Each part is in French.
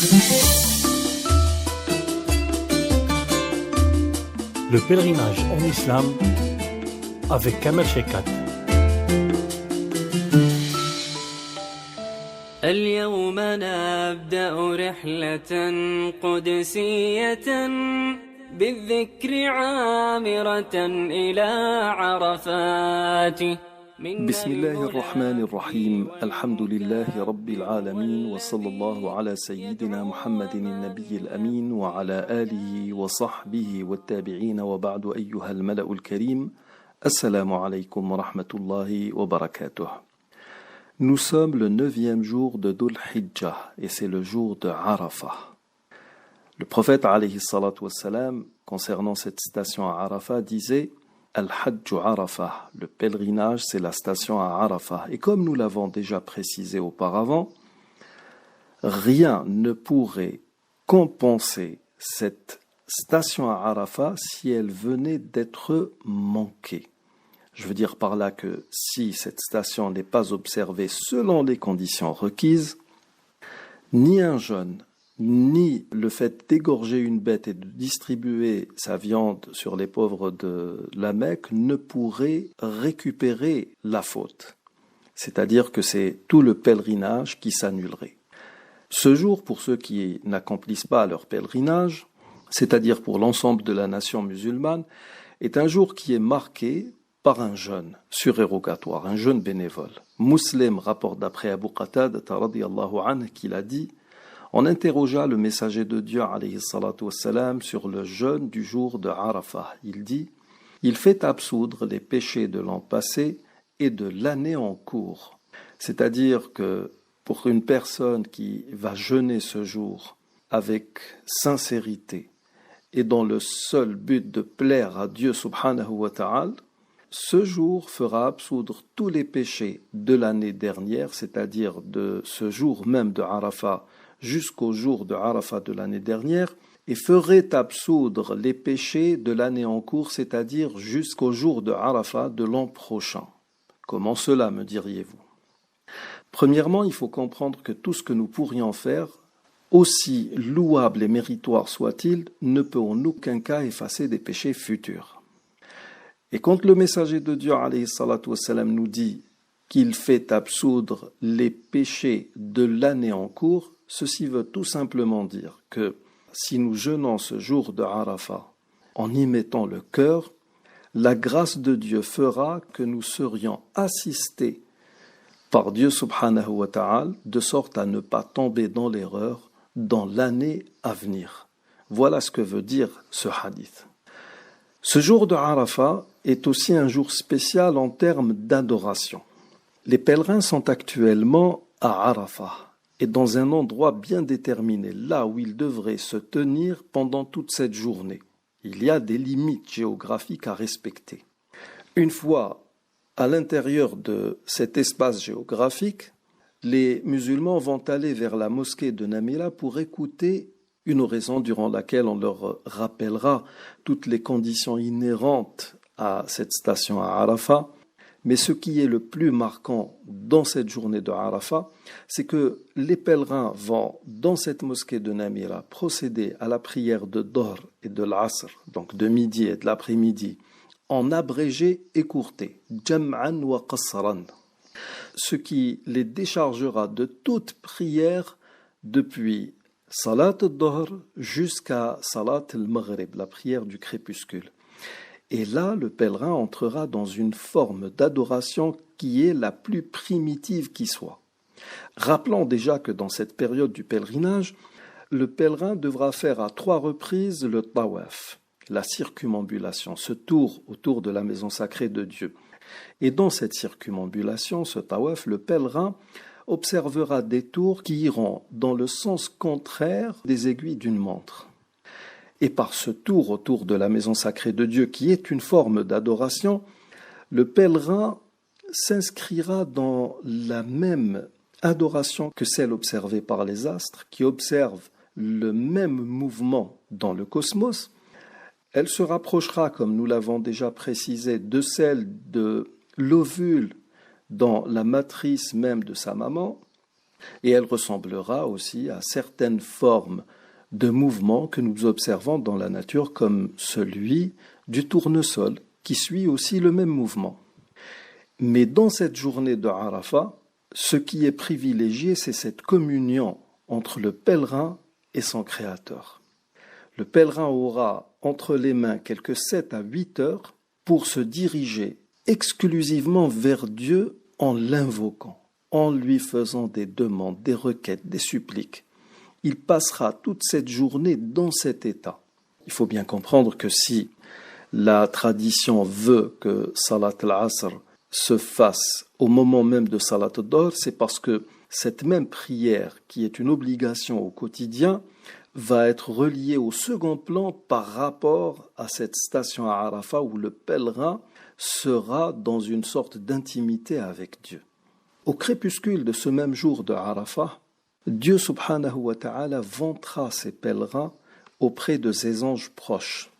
Le pèlerinage en islam avec Kamel Shekat. اليوم نبدأ رحلة قدسية بالذكر عامرة إلى عرفات. بسم الله الرحمن الرحيم. الحمد لله رب العالمين، وصلى الله على سيدنا محمد النبي الأمين وعلى آله وصحبه والتابعين، وبعد. أيها الملأ الكريم، السلام عليكم ورحمة الله وبركاته. Nous sommes le 9e jour de Dhul Hijjah et c'est le jour de Arafah. Le prophète alayhi salatu wassalam, concernant cette station à Arafah, disait Al-Hajj Arafah, le pèlerinage c'est la station à Arafah. Et comme nous l'avons déjà précisé auparavant, rien ne pourrait compenser cette station à Arafah si elle venait d'être manquée. Je veux dire par là que si cette station n'est pas observée selon les conditions requises, ni un jeûne, ni le fait d'égorger une bête et de distribuer sa viande sur les pauvres de la Mecque ne pourraient récupérer la faute. C'est-à-dire que c'est tout le pèlerinage qui s'annulerait. Ce jour, pour ceux qui n'accomplissent pas leur pèlerinage, c'est-à-dire pour l'ensemble de la nation musulmane, est un jour qui est marqué par un jeûne surérogatoire, un jeûne bénévole. Muslim rapporte d'après Abu Qatada radiyallahu anhu qu'il a dit: on interrogea le messager de Dieu alayhi salatu wassalam sur le jeûne du jour de Arafah. Il dit: il fait absoudre les péchés de l'an passé et de l'année en cours. C'est-à-dire que pour une personne qui va jeûner ce jour avec sincérité et dans le seul but de plaire à Dieu subhanahu wa ta'ala, ce jour fera absoudre tous les péchés de l'année dernière, c'est-à-dire de ce jour même de Arafah jusqu'au jour de Arafah de l'année dernière, et ferait absoudre les péchés de l'année en cours, c'est-à-dire jusqu'au jour de Arafah de l'an prochain. Comment cela, me diriez-vous? Premièrement, il faut comprendre que tout ce que nous pourrions faire, aussi louable et méritoire soit-il, ne peut en aucun cas effacer des péchés futurs. Et quand le messager de Dieu alayhi salatu wassalam nous dit qu'il fait absoudre les péchés de l'année en cours, ceci veut tout simplement dire que si nous jeûnons ce jour de Arafah en y mettant le cœur, la grâce de Dieu fera que nous serions assistés par Dieu subhanahu wa ta'ala, de sorte à ne pas tomber dans l'erreur dans l'année à venir. Voilà ce que veut dire ce hadith. Ce jour de Arafah est aussi un jour spécial en termes d'adoration. Les pèlerins sont actuellement à Arafah et dans un endroit bien déterminé, là où ils devraient se tenir pendant toute cette journée. Il y a des limites géographiques à respecter. Une fois à l'intérieur de cet espace géographique, les musulmans vont aller vers la mosquée de Namira pour écouter une oraison durant laquelle on leur rappellera toutes les conditions inhérentes à cette station à Arafah. Mais ce qui est le plus marquant dans cette journée de Arafah, c'est que les pèlerins vont, dans cette mosquée de Namira, procéder à la prière de Dohr et de l'Asr, donc de midi et de l'après-midi, en abrégé écourté, jam'an wa qasran, ce qui les déchargera de toute prière depuis Salat al-Dohr jusqu'à Salat al-Maghrib, la prière du crépuscule. Et là, le pèlerin entrera dans une forme d'adoration qui est la plus primitive qui soit. Rappelons déjà que dans cette période du pèlerinage, le pèlerin devra faire à 3 reprises le tawaf, la circumambulation, ce tour autour de la maison sacrée de Dieu. Et dans cette circumambulation, ce tawaf, le pèlerin observera des tours qui iront dans le sens contraire des aiguilles d'une montre. Et par ce tour autour de la maison sacrée de Dieu, qui est une forme d'adoration, le pèlerin s'inscrira dans la même adoration que celle observée par les astres, qui observent le même mouvement dans le cosmos. Elle se rapprochera, comme nous l'avons déjà précisé, de celle de l'ovule dans la matrice même de sa maman, Et elle ressemblera aussi à certaines formes de mouvements que nous observons dans la nature, comme celui du tournesol, qui suit aussi le même mouvement. Mais dans cette journée de Arafat, ce qui est privilégié, c'est cette communion entre le pèlerin et son Créateur. Le pèlerin aura entre les mains quelques 7 à 8 heures pour se diriger exclusivement vers Dieu en l'invoquant, en lui faisant des demandes, des requêtes, des suppliques. Il passera toute cette journée dans cet état. Il faut bien comprendre que si la tradition veut que Salat al-Asr se fasse au moment même de Salat al-Dohr, c'est parce que cette même prière, qui est une obligation au quotidien, va être reliée au second plan par rapport à cette station à Arafat où le pèlerin sera dans une sorte d'intimité avec Dieu. Au crépuscule de ce même jour de Arafat, Dieu subhanahu wa ta'ala vantera ses pèlerins auprès de ses anges proches.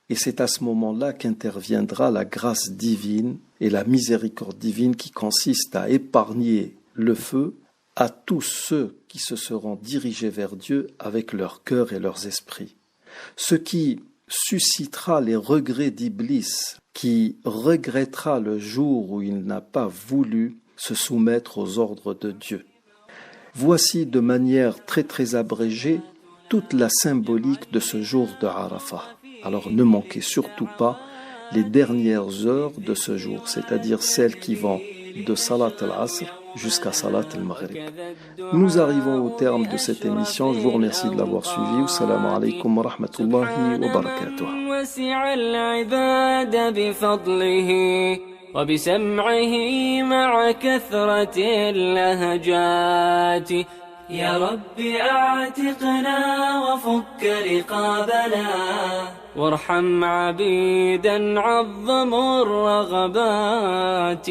Et c'est à ce moment-là qu'interviendra la grâce divine et la miséricorde divine qui consiste à épargner le feu à tous ceux qui se seront dirigés vers Dieu avec leur cœur et leurs esprits. Ce qui suscitera les regrets d'Iblis, qui regrettera le jour où il n'a pas voulu se soumettre aux ordres de Dieu. Voici de manière très très abrégée toute la symbolique de ce jour de Arafat. Alors ne manquez surtout pas les dernières heures de ce jour, c'est-à-dire celles qui vont de Salat al-Asr jusqu'à Salat al-Maghrib. Nous arrivons au terme de cette émission. Je vous remercie de l'avoir suivi. Assalamu alaikum wa rahmatullahi wa barakatuh. وبسمعه مع كثرة اللهجات يا رب أعتقنا وفك رقابنا وارحم عبيدا عظموا الرغبات